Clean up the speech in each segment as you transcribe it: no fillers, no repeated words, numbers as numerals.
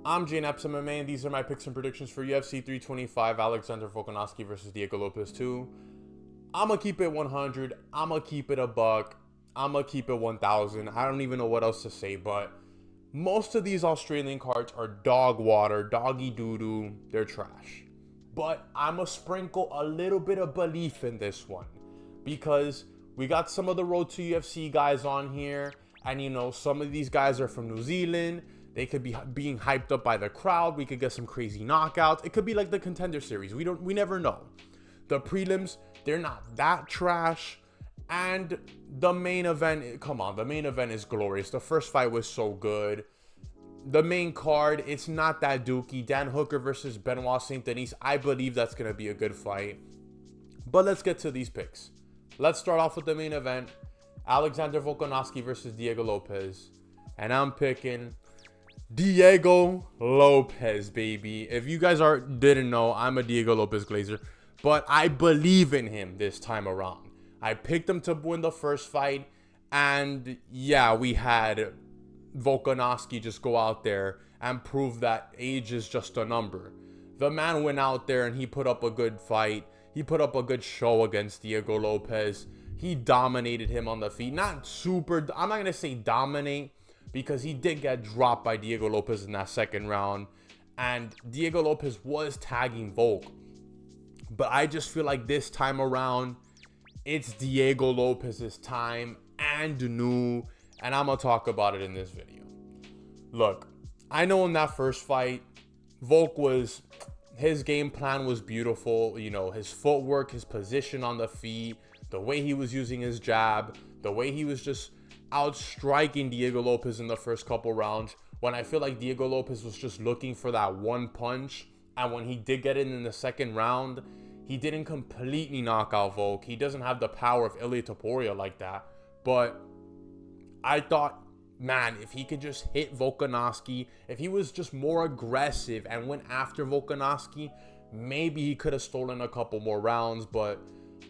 I'm Jane Epps MMA, and these are my picks and predictions for UFC 325, Alexander Volkanovski versus Diego Lopes 2. I'm going to keep it 100. I'm going to keep it a buck. I'm going to keep it 1,000. I don't even know what else to say, but most of these Australian cards are dog water, doggy doo-doo. They're trash. But I'm going to sprinkle a little bit of belief in this one because we got some of the Road to UFC guys on here, and some of these guys are from New Zealand. They could be being hyped up by the crowd. We could get some crazy knockouts. It could be like the Contender Series. We never know. The prelims, they're not that trash. And the main event, come on, the main event is glorious. The first fight was so good. The main card, it's not that dookie. Dan Hooker versus Benoit Saint-Denis. I believe that's going to be a good fight. But let's get to these picks. Let's start off with the main event. Alexander Volkanovski versus Diego Lopes. And I'm picking Diego Lopes, baby. If you guys didn't know, I'm a Diego Lopes glazer, but I believe in him this time around. I picked him to win the first fight, and yeah, we had Volkanovski just go out there and prove that age is just a number. The man went out there and he put up a good fight. He put up a good show against Diego Lopes. He dominated him on the feet. Not super, I'm not going to say dominate, because he did get dropped by Diego Lopes in that second round. And Diego Lopes was tagging Volk. But I just feel like this time around, it's Diego Lopes' time and new. And I'm going to talk about it in this video. Look, I know in that first fight, his game plan was beautiful. His footwork, his position on the feet, the way he was using his jab, the way he was just outstriking Diego Lopes in the first couple rounds, when I feel like Diego Lopes was just looking for that one punch. And when he did get it in the second round, he didn't completely knock out Volk. He doesn't have the power of Ilia Topuria like that. But I thought, man, if he could just hit Volkanovski, if he was just more aggressive and went after Volkanovski, maybe he could have stolen a couple more rounds. But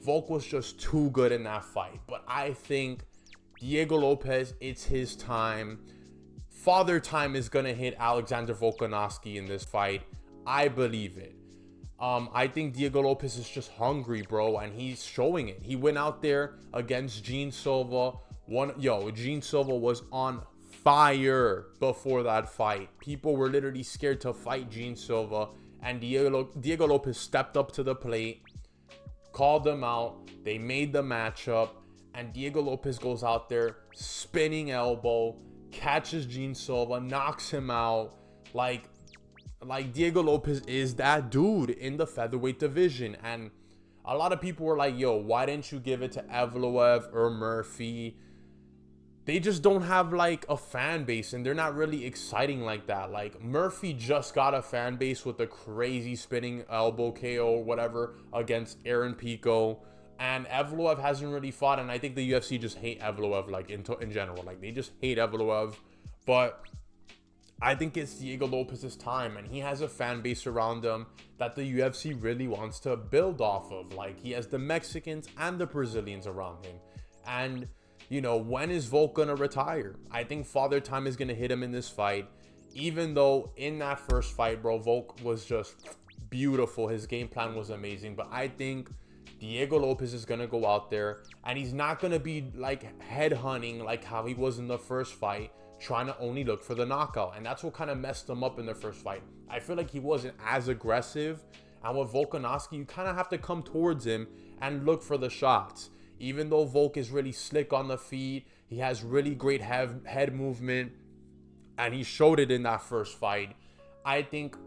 Volk was just too good in that fight. But I think Diego Lopes, it's his time. Father time is going to hit Alexander Volkanovski in this fight. I believe it. I think Diego Lopes is just hungry, bro, and he's showing it. He went out there against Gene Silva. Gene Silva was on fire before that fight. People were literally scared to fight Gene Silva, and Diego Lopes stepped up to the plate, called them out. They made the matchup. And Diego Lopes goes out there, spinning elbow, catches Gene Silva, knocks him out. Like Diego Lopes is that dude in the featherweight division. And a lot of people were like, yo, why didn't you give it to Evloev or Murphy? They just don't have like a fan base, and they're not really exciting like that. Like Murphy just got a fan base with a crazy spinning elbow KO or whatever against Aaron Pico. And Evloev hasn't really fought, and I think the UFC just hate Evloev, like in general. Like they just hate Evloev. But I think it's Diego Lopes' time, and he has a fan base around him that the UFC really wants to build off of. Like he has the Mexicans and the Brazilians around him. And when is Volk gonna retire? I think Father Time is gonna hit him in this fight. Even though in that first fight, bro, Volk was just beautiful. His game plan was amazing. But I think Diego Lopes is going to go out there, and he's not going to be like head hunting like how he was in the first fight, trying to only look for the knockout. And that's what kind of messed him up in the first fight. I feel like he wasn't as aggressive. And with Volkanovski, you kind of have to come towards him and look for the shots. Even though Volk is really slick on the feet, he has really great head movement, and he showed it in that first fight. I think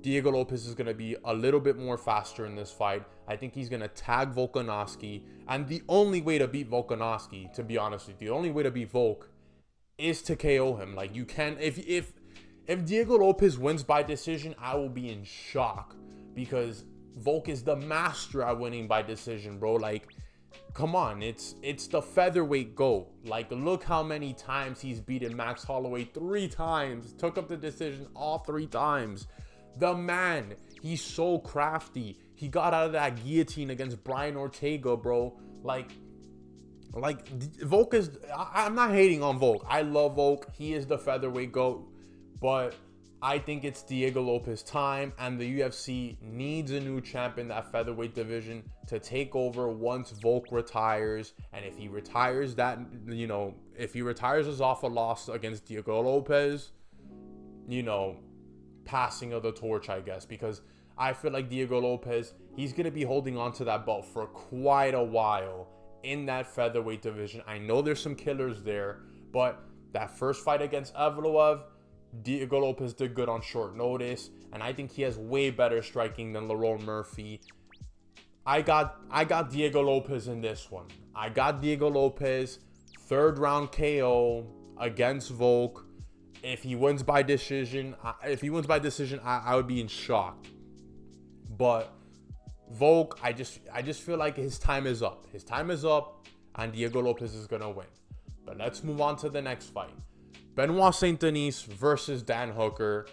Diego Lopes is going to be a little bit more faster in this fight. I think he's going to tag Volkanovski. And the only way to beat Volkanovski, to be honest with you, the only way to beat Volk is to KO him. Like you can, if Diego Lopes wins by decision, I will be in shock, because Volk is the master at winning by decision, bro. Like, come on, it's the featherweight GOAT. Like, look how many times he's beaten Max Holloway 3 times. Took up the decision all 3 times. The man, he's so crafty. He got out of that guillotine against Brian Ortega, bro. Like Volk is, I'm not hating on Volk. I love Volk. He is the featherweight GOAT. But I think it's Diego Lopes time, and the UFC needs a new champ in that featherweight division to take over once Volk retires. And if he retires that, if he retires us off a loss against Diego Lopes, passing of the torch, I guess, because I feel like Diego Lopes, he's going to be holding on to that belt for quite a while in that featherweight division. I know there's some killers there, but that first fight against Evloev, Diego Lopes did good on short notice, and I think he has way better striking than Lerone Murphy. I got Diego Lopes in this one. I got Diego Lopes, 3rd round KO against Volk. If he wins by decision, I would be in shock. But Volk, I just feel like his time is up. His time is up, and Diego Lopes is gonna win. But let's move on to the next fight. Benoit Saint-Denis versus Dan Hooker.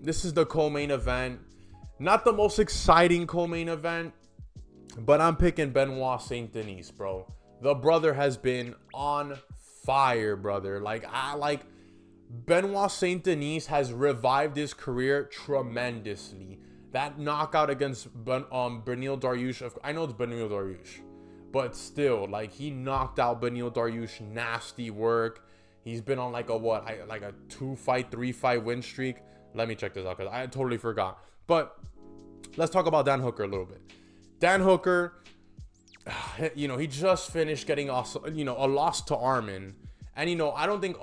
This is the co-main event. Not the most exciting co-main event, but I'm picking Benoit Saint-Denis, bro. The brother has been on fire, brother. Benoit Saint-Denis has revived his career tremendously. That knockout against Beneil Dariush, I know it's Beneil Dariush, but still, he knocked out Beneil Dariush. Nasty work. He's been on like a 2-fight, 3-fight win streak. Let me check this out because I totally forgot. But let's talk about Dan Hooker a little bit. Dan Hooker, he just finished getting a loss to Arman. And, I don't think,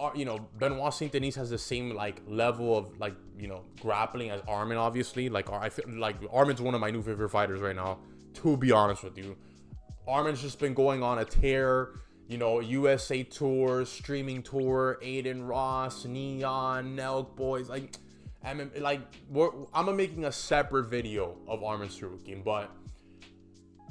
Benoit Saint-Denis has the same, level of, grappling as Arman, obviously. I feel like Arman's one of my new favorite fighters right now, to be honest with you. Arman's just been going on a tear. USA tour, streaming tour, Aiden Ross, Neon, Nelk Boys. I'm making a separate video of Arman Tsarukyan, but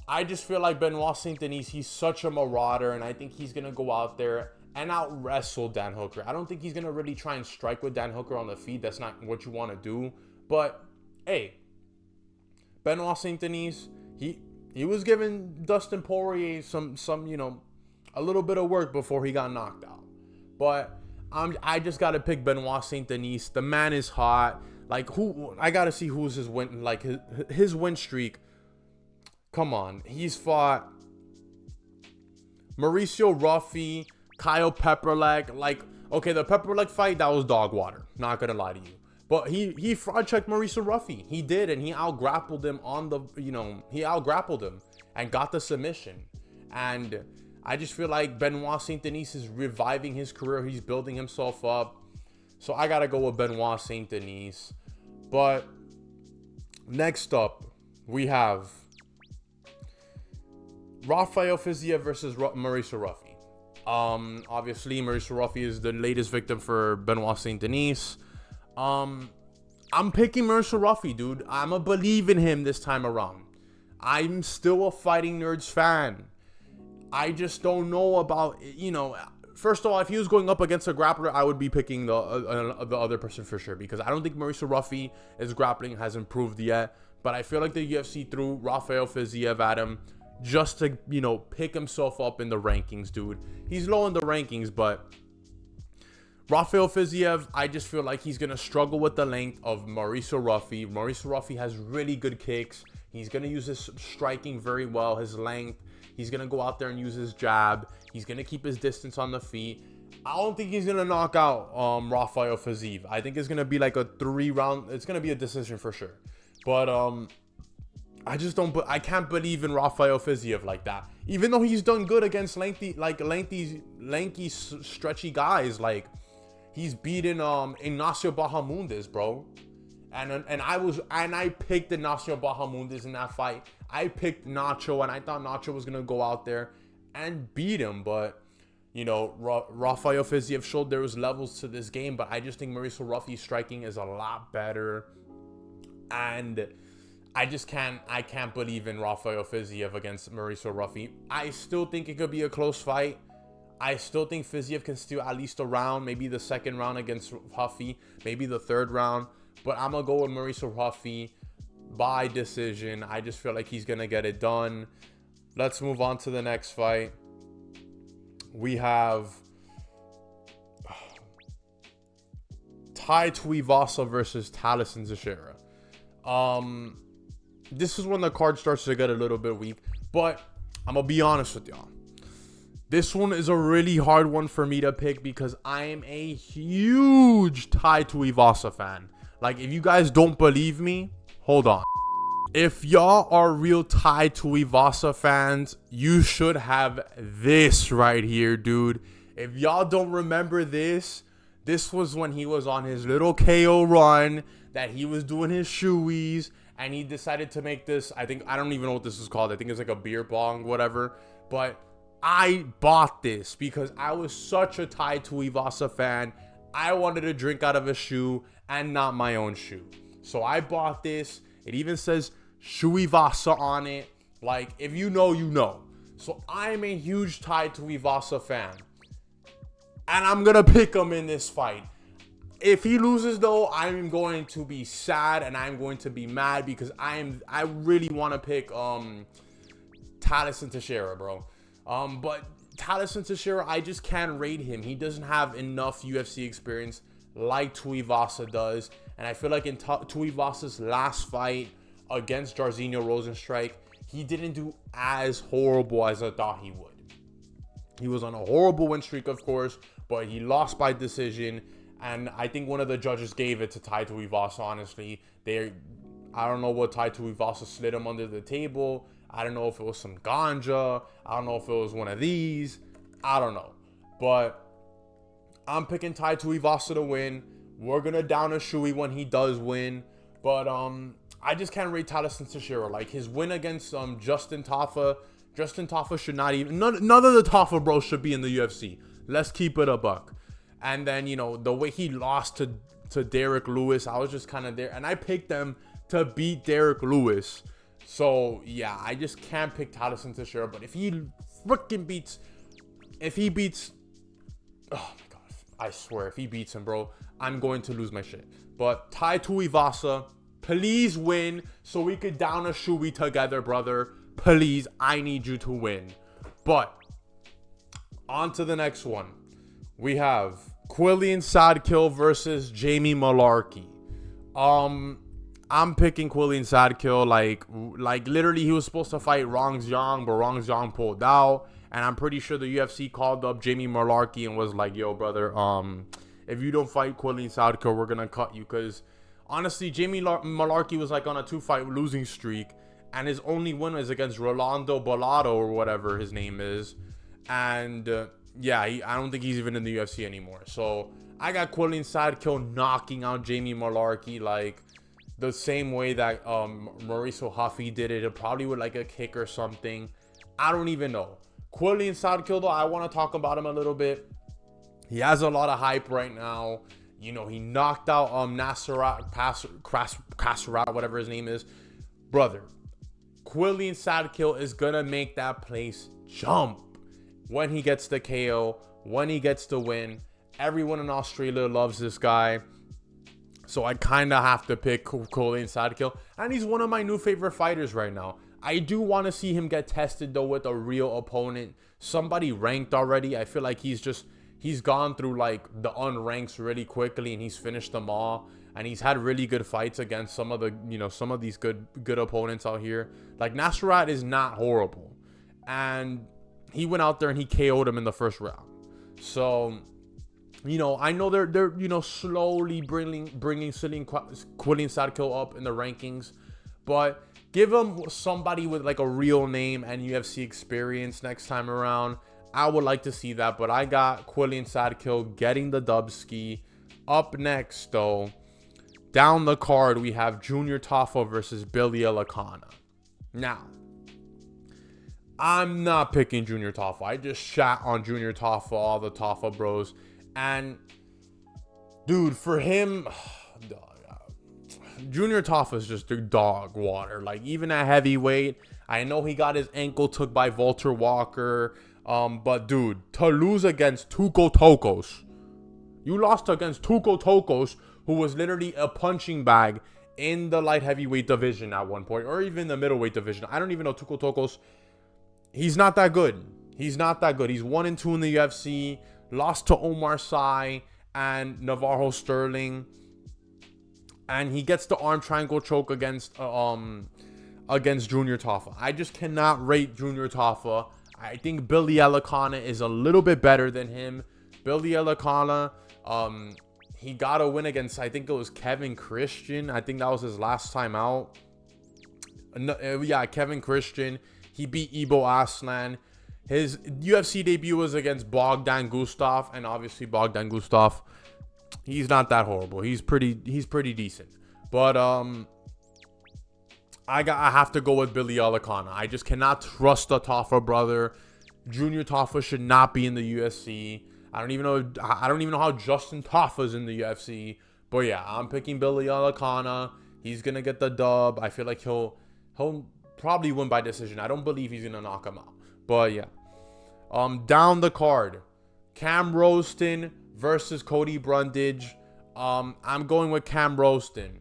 I just feel like Benoit Saint-Denis, he's such a marauder, and I think he's going to go out there and out wrestle Dan Hooker. I don't think he's going to really try and strike with Dan Hooker on the feet. That's not what you want to do. But, hey, Benoit Saint-Denis, he was giving Dustin Poirier some a little bit of work before he got knocked out. But I just got to pick Benoit Saint-Denis. The man is hot. I got to see who's his win, his win streak. Come on. He's fought Mauricio Ruffy, Kyle Pepperleck. Okay, the Pepperleck fight, that was dog water. Not going to lie to you. But he fraud checked Mauricio Ruffy. He did, and he out-grappled him he out-grappled him and got the submission. And I just feel like Benoit Saint-Denis is reviving his career. He's building himself up. So I got to go with Benoit Saint-Denis. But next up, we have Rafael Fiziev versus Mauricio Ruffy. Obviously, Mauricio Ruffy is the latest victim for Benoit Saint-Denis. I'm picking Mauricio Ruffy, dude. I'm a believe in him this time around. I'm still a Fighting Nerds fan. I just don't know about, first of all, if he was going up against a grappler, I would be picking the other person for sure, because I don't think Mauricio Ruffy, his grappling has improved yet. But I feel like the UFC threw Rafael Fiziev at him just to, pick himself up in the rankings, dude. He's low in the rankings, but Rafael Fiziev, I just feel like he's going to struggle with the length of Mauricio Ruffy. Mauricio Ruffy has really good kicks. He's going to use his striking very well, his length. He's going to go out there and use his jab. He's going to keep his distance on the feet. I don't think he's going to knock out Rafael Fiziev. I think it's going to be like a 3-round. It's going to be a decision for sure. But I can't believe in Rafael Fiziev like that. Even though he's done good against lanky, stretchy guys. He's beaten Ignacio Bahamondes, bro. And I picked Ignacio Bahamondes in that fight. I picked Nacho, and I thought Nacho was gonna go out there and beat him. But Rafael Fiziev showed there was levels to this game. But I just think Mauricio Ruffy's striking is a lot better, and I can't believe in Rafael Fiziev against Mauricio Ruffy. I still think it could be a close fight. I still think Fiziev can steal at least a round, maybe the second round against Ruffy, maybe the third round. But I'm going to go with Mauricio Ruffy by decision. I just feel like he's going to get it done. Let's move on to the next fight. We have Tai Tuivasa versus Talison Teixeira. This is when the card starts to get a little bit weak, but I'm gonna be honest with y'all. This one is a really hard one for me to pick because I am a huge Tai Tuivasa fan. Like, if you guys don't believe me, hold on. If y'all are real Tai Tuivasa fans, you should have this right here, dude. If y'all don't remember this, this was when he was on his little KO run, that he was doing his shoeies, and he decided to make this, I don't even know what this is called. I think it's like a beer bong, whatever. But I bought this because I was such a Tai Tuivasa fan. I wanted to drink out of a shoe and not my own shoe. So I bought this. It even says Tuivasa on it. Like, if you know, you know. So I'm a huge Tai Tuivasa fan. And I'm going to pick him in this fight. If he loses, though, I'm going to be sad and I'm going to be mad because I really want to pick Talison Teixeira, bro. But Talison Teixeira, I just can't rate him. He doesn't have enough UFC experience like Tuivasa does. And I feel like in Tuivasa's last fight against Jairzinho Rozenstruik, he didn't do as horrible as I thought he would. He was on a horrible win streak, of course, but he lost by decision. And I think one of the judges gave it to Tai Tuivasa, honestly. I don't know what Tai Tuivasa slid him under the table. I don't know if it was some ganja. I don't know if it was one of these. I don't know. But I'm picking Tai Tuivasa to win. We're going to down a shoey when he does win. But I just can't rate Talison Teixeira. Like, his win against Justin Tafa. Justin Tafa should not even... None of the Tafa bros should be in the UFC. Let's keep it a buck. And then, you know, the way he lost to Derek Lewis, I was just kind of there. And I picked them to beat Derek Lewis. So, yeah, I just can't pick Talison Teixeira. But if he freaking beats... Oh, my God. I swear, if he beats him, bro, I'm going to lose my shit. But Tai Tuivasa, please win so we could down a shoey together, brother. Please, I need you to win. But, on to the next one. We have Quillian Sadkill versus Jamie Mullarkey. I'm picking Quillian Sadkill. Like literally, he was supposed to fight Rong Zhang, but Rong Zhang pulled out. And I'm pretty sure the UFC called up Jamie Mullarkey and was like, "Yo, brother, if you don't fight Quillian Sadkill, we're gonna cut you." Because honestly, Jamie Mullarkey was like on a 2-fight losing streak, and his only win was against Rolando Bolado or whatever his name is. And yeah, I don't think he's even in the UFC anymore. So I got Quillian Sadkill knocking out Jamie Mullarkey like the same way that Mauricio Huffy did it. Probably with like a kick or something. I don't even know. Quillian Sadkill, though, I want to talk about him a little bit. He has a lot of hype right now. You know, he knocked out Nasrat Kasrat, whatever his name is. Brother, Quillian Sadkill is going to make that place jump when he gets the KO, when he gets the win. Everyone in Australia loves this guy. So I kind of have to pick Quillian Sadkill. And he's one of my new favorite fighters right now. I do want to see him get tested, though, with a real opponent. Somebody ranked already. I feel like he's gone through, like, the unranks really quickly, and he's finished them all. And he's had really good fights against some of these good opponents out here. Like, Nasrat is not horrible. And he went out there and he KO'd him in the first round. So, you know, I know they're slowly bringing Quillian Sadkill up in the rankings. But give him somebody with like a real name and UFC experience next time around. I would like to see that, but I got Quillian Sadkill getting the dubski. Up next, though, down the card, we have Junior Tafa versus Billy Elakana. Now, I'm not picking Junior Tafa. I just shat on Junior Tafa, all the Tafa bros. And, dude, for him... Junior Tafa is just dog water. Like, even at heavyweight, I know he got his ankle took by Walter Walker. But, dude, to lose against Tuco Tokos. You lost against Tuco Tokos, who was literally a punching bag in the light heavyweight division at one point. Or even the middleweight division. I don't even know Tuco Tokos. He's not that good. He's not that good. He's 1-2 in the UFC. Lost to Omar Sy. and Navarro Sterling, and he gets the arm triangle choke against Junior Tafa. I just cannot rate Junior Tafa. I think Billy Elikana is a little bit better than him. Billy Elikana, he got a win against, I think it was Kevin Christian. I think that was his last time out. Yeah, Kevin Christian. He beat Ibo Aslan. His UFC debut was against Bogdan Gustav, and obviously Bogdan Gustav, he's not that horrible. He's pretty decent. But I have to go with Billy Elikana. I just cannot trust the Tafa brother. Junior Tafa should not be in the UFC. I don't even know how Justin Tafa's in the UFC. But yeah, I'm picking Billy Elikana. He's gonna get the dub. I feel like he'll probably win by decision. I don't believe he's gonna knock him out. But yeah. Down the card, Cam Roston versus Cody Brundage. I'm going with Cam Roston.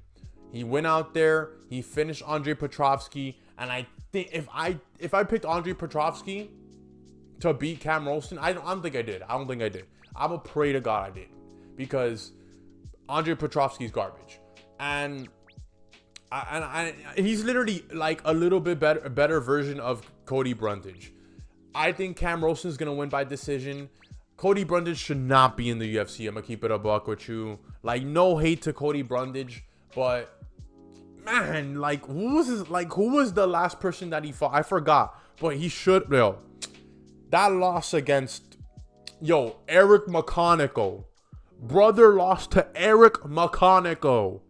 He went out there, he finished Andre Petrovsky, and I think if I picked Andre Petrovsky to beat Cam Roston, I don't think I did. I'm gonna pray to God I did, because Andre Petrovsky's garbage, and he's literally like a little bit better version of Cody Brundage. I think Cam Roston's gonna win by decision. Cody Brundage should not be in the UFC. I'm gonna keep it a buck with you. Like, no hate to Cody Brundage, but man, like, who was the last person that he fought? I forgot, but he should. That loss against Eric McConico. Brother lost to Eric McConico.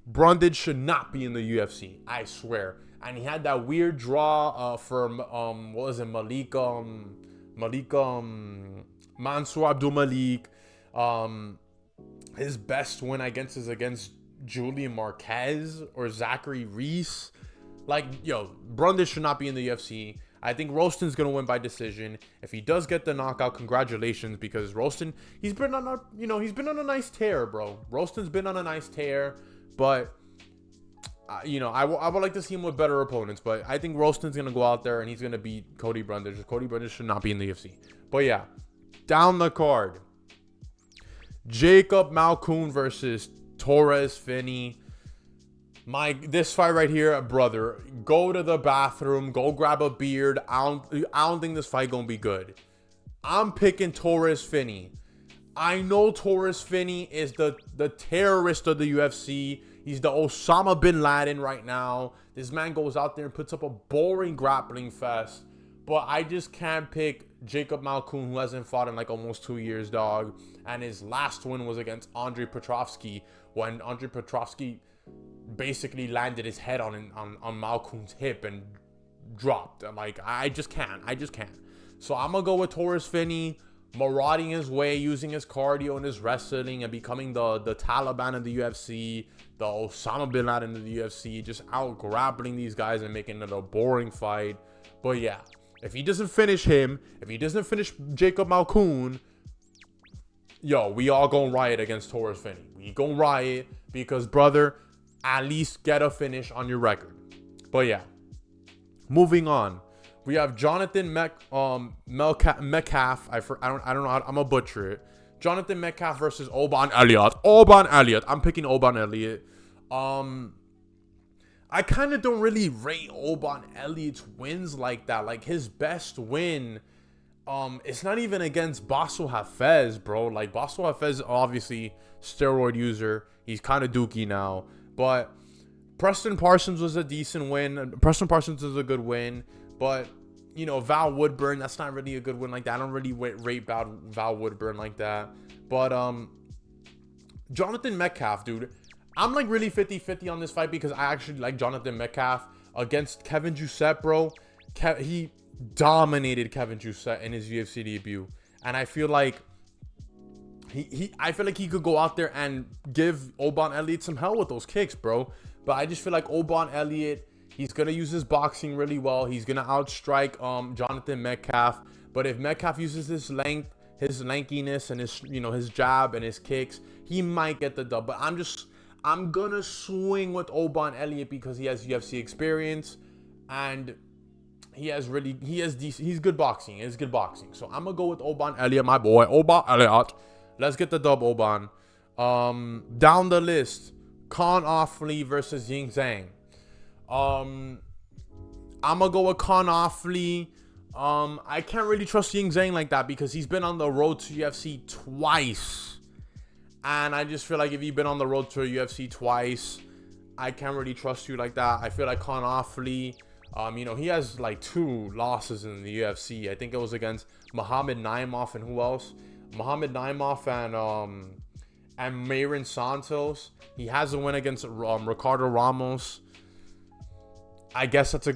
Brundage should not be in the UFC. I swear. And he had that weird draw for what was it, Mansour Abdul Malik. His best win is against Julian Marquez or Zachary Reese. Like, Brundage should not be in the UFC. I think Roston's gonna win by decision. If he does get the knockout, congratulations, because Roston, he's been on a nice tear, bro. Roston's been on a nice tear, but I would like to see him with better opponents, but I think Roston's going to go out there and he's going to beat Cody Brundage. Cody Brundage should not be in the UFC. But yeah, down the card, Jacob Malkoun versus Torres Finney. This fight right here, brother, go to the bathroom, go grab a beard. I don't think this fight going to be good. I'm picking Torres Finney. I know Torres Finney is the terrorist of the UFC. He's the Osama bin Laden right now. This man goes out there and puts up a boring grappling fest. But I just can't pick Jacob Malkoun, who hasn't fought in like almost 2 years, dog. And his last win was against Andre Petrovsky, when Andre Petrovsky basically landed his head on Malkoun's hip and dropped. Like, I just can't. So I'm going to go with Torres Finney, marauding his way, using his cardio and his wrestling, and becoming the Taliban of the UFC, the Osama bin Laden of the UFC, just out grappling these guys and making it a boring fight. But yeah, if he doesn't finish him, if he doesn't finish Jacob Malkoun, we all gonna riot against Torres Finney. We gonna riot because, brother, at least get a finish on your record. But yeah, moving on. We have Jonathan Metcalf. I don't know how, I'm a butcher it. Jonathan Metcalf versus Oban Elliott. I'm picking Oban Elliott. I kind of don't really rate Oban Elliott's wins like that. Like, his best win, it's not even against Basso Hafez, bro. Like, Basso Hafez, obviously steroid user. He's kind of dookie now. But Preston Parsons was a decent win. Preston Parsons is a good win. But, Val Woodburn, that's not really a good win like that. I don't really rate Val Woodburn like that. But Jonathan Metcalf, dude, I'm like really 50-50 on this fight, because I actually like Jonathan Metcalf against Kevin Jousset, bro. He dominated Kevin Jousset in his UFC debut. And I feel like he could go out there and give Oban Elliott some hell with those kicks, bro. But I just feel like Oban Elliott, he's going to use his boxing really well. He's going to outstrike Jonathan Metcalf. But if Metcalf uses his length, his lankiness, and his jab and his kicks, he might get the dub. But I'm going to swing with Oban Elliott because he has UFC experience, and he's good boxing. He's good boxing. So I'm going to go with Oban Elliott, my boy. Oban Elliott. let's get the dub, Oban. Down the list, Con Offley versus Ying Zhang. I'm gonna go with Con Offley. I can't really trust Ying Zhang like that because he's been on the road to UFC twice. And I just feel like if you've been on the road to UFC twice, I can't really trust you like that. I feel like Con Offley, he has like 2 losses in the UFC. I think it was against Muhammad Naimov and who else? Muhammad Naimov and Mayron Santos. He has a win against Ricardo Ramos. I guess that's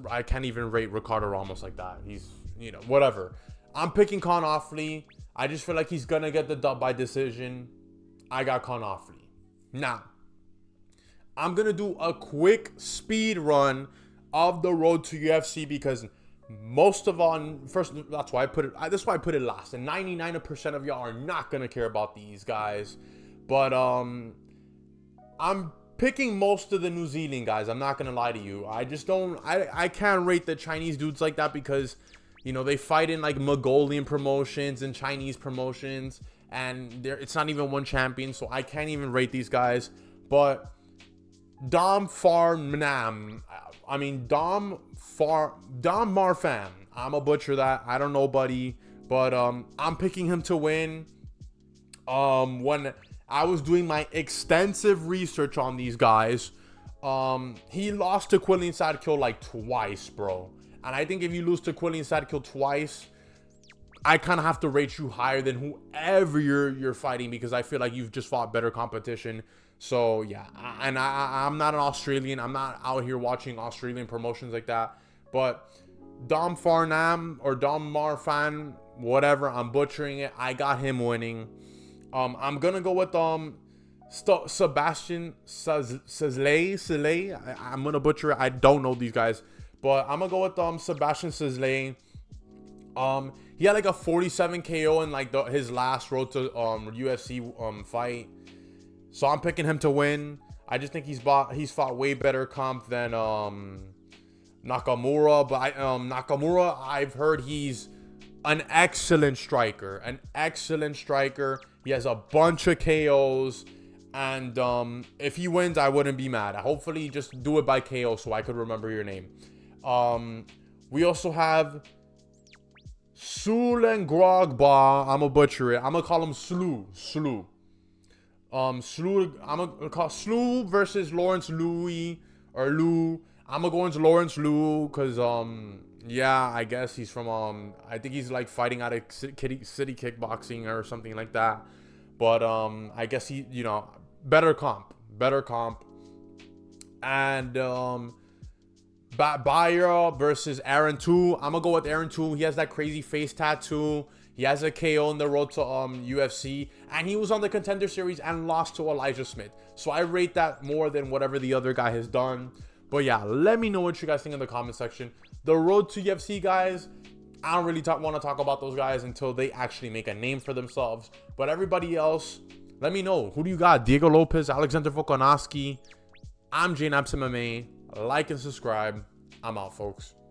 I can't even rate Ricardo Ramos like that. He's, whatever. I'm picking Con Offley. I just feel like he's going to get the dub by decision. I got Con Offley. Now, I'm going to do a quick speed run of the road to UFC because most of that's why I put it last. And 99% of y'all are not going to care about these guys. But I'm picking most of the New Zealand guys. I'm not gonna lie to you. I can't rate the Chinese dudes like that because they fight in like Mongolian promotions and Chinese promotions, and it's not even one champion, so I can't even rate these guys. But Dom Marfan, I'm a butcher that. I don't know, buddy, but I'm picking him to win. When I was doing my extensive research on these guys, he lost to Quillian Sadkill like twice, bro. And I think if you lose to Quillian Sadkill twice, I kind of have to rate you higher than whoever you're fighting because I feel like you've just fought better competition. So yeah, and I'm not an Australian. I'm not out here watching Australian promotions like that. But Dom Marfan, whatever, I'm butchering it. I got him winning. I'm gonna go with Sebastian Cizley. I'm gonna butcher it. I don't know these guys, but I'm gonna go with Sebastian Cizley. He had like a 47 KO in like his last road to UFC fight, so I'm picking him to win. I just think he's fought way better comp than Nakamura, but Nakamura, I've heard he's an excellent striker. He has a bunch of KOs, and if he wins, I wouldn't be mad. Hopefully, just do it by KO so I could remember your name. We also have Sulenggrogba. I'm gonna butcher it. I'm gonna call him Slu. I'm gonna call Slu versus Lawrence Louis or Lou. I'm gonna go into Lawrence Lou because yeah, I guess he's from I think he's like fighting out of city kickboxing or something like that. But I guess he, better comp. And Bayer versus Aaron 2. I'm gonna go with Aaron 2. He has that crazy face tattoo. He has a KO in the road to UFC, and he was on the Contender Series and lost to Elijah Smith. So I rate that more than whatever the other guy has done. But yeah, let me know what you guys think in the comment section. The road to UFC guys, I don't really want to talk about those guys until they actually make a name for themselves. But everybody else, let me know. Who do you got? Diego Lopes, Alexander Volkanovski. I'm J-Naps MMA. Like and subscribe. I'm out, folks.